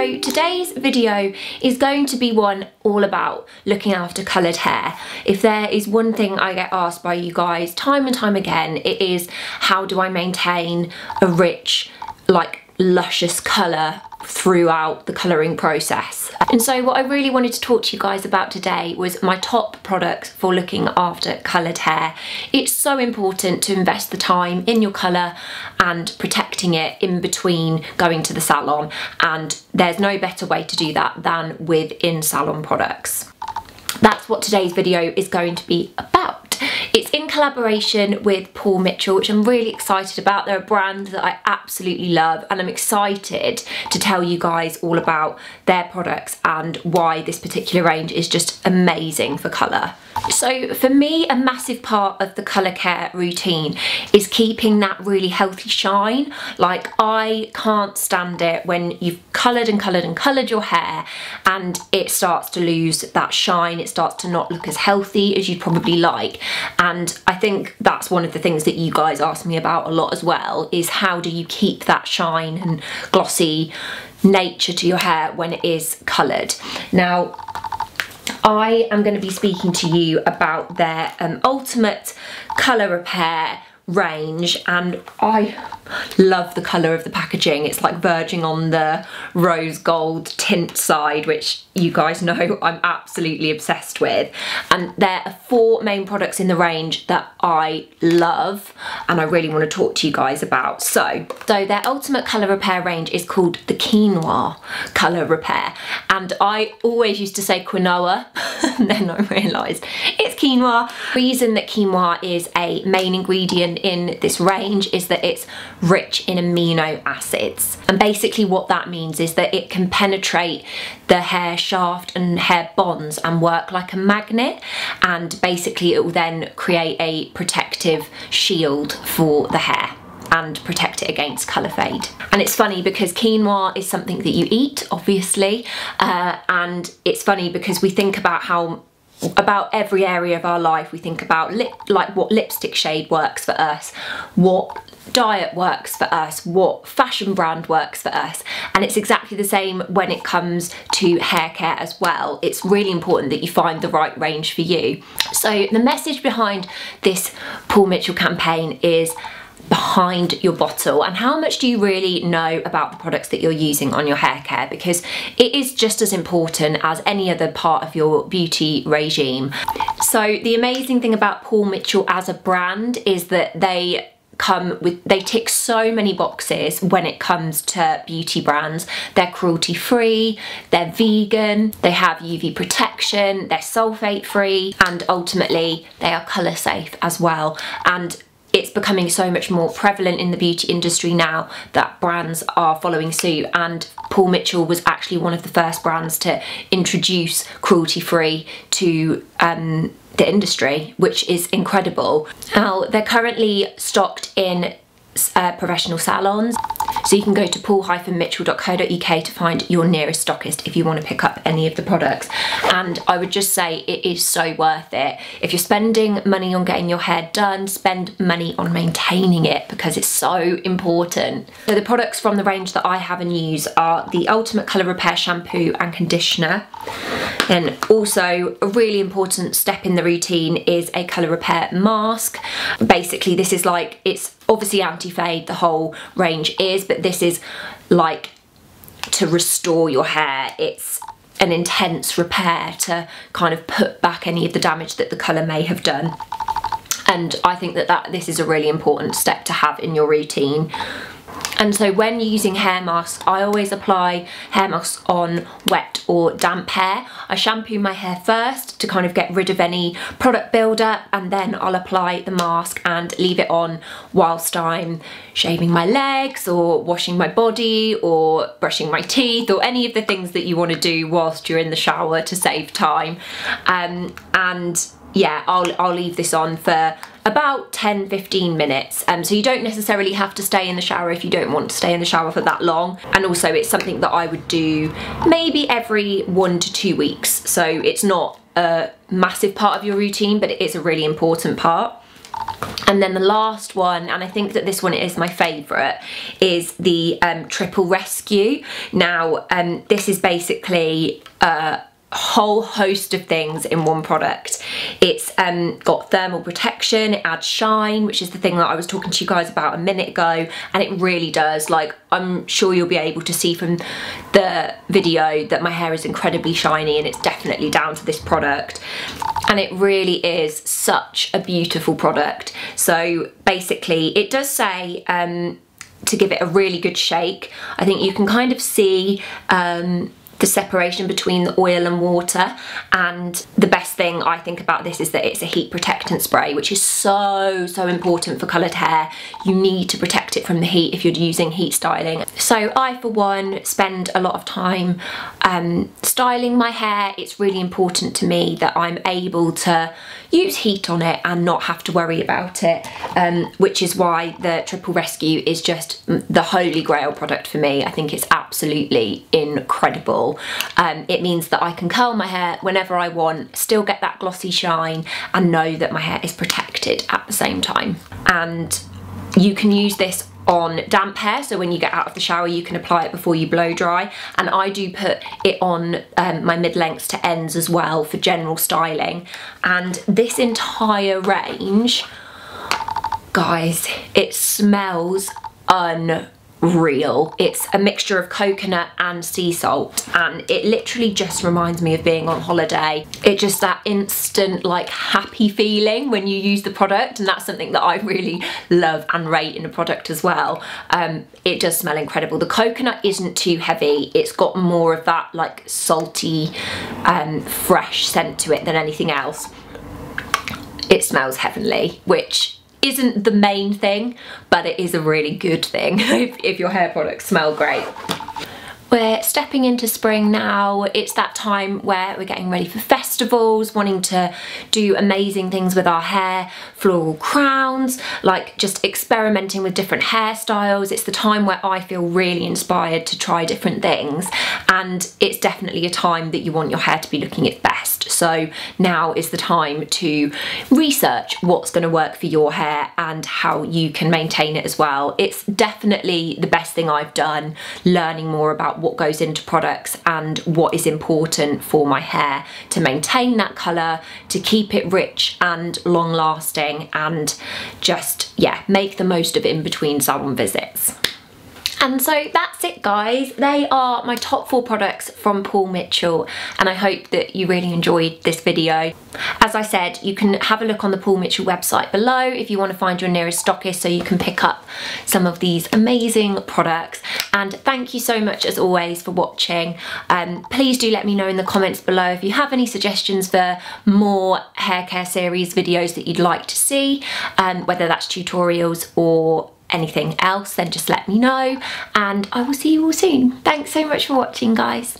So today's video is going to be one all about looking after coloured hair. If there is one thing I get asked by you guys time and time again, it is how do I maintain a rich, luscious colour throughout the colouring process. And so what I really wanted to talk to you guys about today was my top products for looking after coloured hair. It's so important to invest the time in your colour and protecting it in between going to the salon, and there's no better way to do that than with in-salon products. That's what today's video is going to be about. It's in collaboration with Paul Mitchell, which I'm really excited about. They're a brand that I absolutely love, and I'm excited to tell you guys all about their products and why this particular range is just amazing for colour. So for me, a massive part of the colour care routine is keeping that really healthy shine. Like, I can't stand it when you've coloured and coloured and coloured your hair and it starts to lose that shine, it starts to not look as healthy as you'd probably like. And I think that's one of the things that you guys ask me about a lot as well, is how do you keep that shine and glossy nature to your hair when it is coloured. Now, I am going to be speaking to you about their ultimate colour repair range, and I love the colour of the packaging. It's like verging on the rose gold tint side, which you guys know I'm absolutely obsessed with. And there are 4 main products in the range that I love and I really want to talk to you guys about. So their ultimate colour repair range is called the Quinoa Colour Repair, and I always used to say quinoa and then I realised it's quinoa. The reason that quinoa is a main ingredient in this range is that it's rich in amino acids, and basically what that means is that it can penetrate the hair shaft and hair bonds and work like a magnet, and basically it will then create a protective shield for the hair and protect it against colour fade. And it's funny because quinoa is something that you eat, obviously, and it's funny because we think about every area of our life. We think about what lipstick shade works for us, what diet works for us, what fashion brand works for us, and it's exactly the same when it comes to hair care as well. It's really important that you find the right range for you. So the message behind this Paul Mitchell campaign is behind your bottle, and how much do you really know about the products that you're using on your hair care, because it is just as important as any other part of your beauty regime. So the amazing thing about Paul Mitchell as a brand is that they tick so many boxes when it comes to beauty brands. They're cruelty free, they're vegan, they have UV protection, they're sulfate free, and ultimately they are colour safe as well. And it's becoming so much more prevalent in the beauty industry now that brands are following suit, and Paul Mitchell was actually one of the first brands to introduce cruelty-free to the industry, which is incredible. Now, they're currently stocked in professional salons, so you can go to paul-mitchell.co.uk to find your nearest stockist if you want to pick up any of the products. And I would just say it is so worth it. If you're spending money on getting your hair done, spend money on maintaining it, because it's so important. So the products from the range that I have and use are the Ultimate Colour Repair Shampoo and Conditioner. And also a really important step in the routine is a colour repair mask. Basically this is it's obviously anti-fade, the whole range is, but this is like to restore your hair. It's an intense repair to kind of put back any of the damage that the colour may have done. And I think that this is a really important step to have in your routine. And so when using hair masks, I always apply hair masks on wet or damp hair. I shampoo my hair first to kind of get rid of any product buildup, and then I'll apply the mask and leave it on whilst I'm shaving my legs or washing my body or brushing my teeth, or any of the things that you want to do whilst you're in the shower to save time. And yeah, I'll leave this on for about 10-15 minutes, so you don't necessarily have to stay in the shower if you don't want to stay in the shower for that long. And also it's something that I would do maybe every 1 to 2 weeks, so it's not a massive part of your routine, but it is a really important part. And then the last one, and I think that this one is my favourite, is the Triple Rescue. Now, this is basically a whole host of things in one product. It's got thermal protection, it adds shine, which is the thing that I was talking to you guys about a minute ago, and it really does. Like, I'm sure you'll be able to see from the video that my hair is incredibly shiny, and it's definitely down to this product. And it really is such a beautiful product. So basically it does say to give it a really good shake. I think you can kind of see the separation between the oil and water, and the best thing I think about this is that it's a heat protectant spray, which is so important for coloured hair. You need to protect it from the heat if you're using heat styling. So I, for one, spend a lot of time styling my hair. It's really important to me that I'm able to use heat on it and not have to worry about it, which is why the Triple Rescue is just the holy grail product for me. I think it's absolutely incredible. It means that I can curl my hair whenever I want, still get that glossy shine, and know that my hair is protected at the same time. And you can use this on damp hair, so when you get out of the shower you can apply it before you blow dry, and I do put it on my mid-lengths to ends as well for general styling. And this entire range, guys, it smells unreal. It's a mixture of coconut and sea salt, and it literally just reminds me of being on holiday. It's just that instant like happy feeling when you use the product, and that's something that I really love and rate in a product as well. It does smell incredible. The coconut isn't too heavy. It's got more of that like salty fresh scent to it than anything else. It smells heavenly, which isn't the main thing, but it is a really good thing if your hair products smell great. We're stepping into spring now. It's that time where we're getting ready for festivals, wanting to do amazing things with our hair, floral crowns, like just experimenting with different hairstyles. It's the time where I feel really inspired to try different things, and it's definitely a time that you want your hair to be looking its best. So now is the time to research what's going to work for your hair and how you can maintain it as well. It's definitely the best thing I've done, learning more about what goes into products and what is important for my hair to maintain that colour, to keep it rich and long lasting, and just, yeah, make the most of in between salon visits. And so that's it, guys. They are my top 4 products from Paul Mitchell, and I hope that you really enjoyed this video. As I said, you can have a look on the Paul Mitchell website below if you want to find your nearest stockist, so you can pick up some of these amazing products. And thank you so much, as always, for watching. Please do let me know in the comments below if you have any suggestions for more hair care series videos that you'd like to see, whether that's tutorials or anything else, then just let me know, and I will see you all soon. Thanks so much for watching, guys.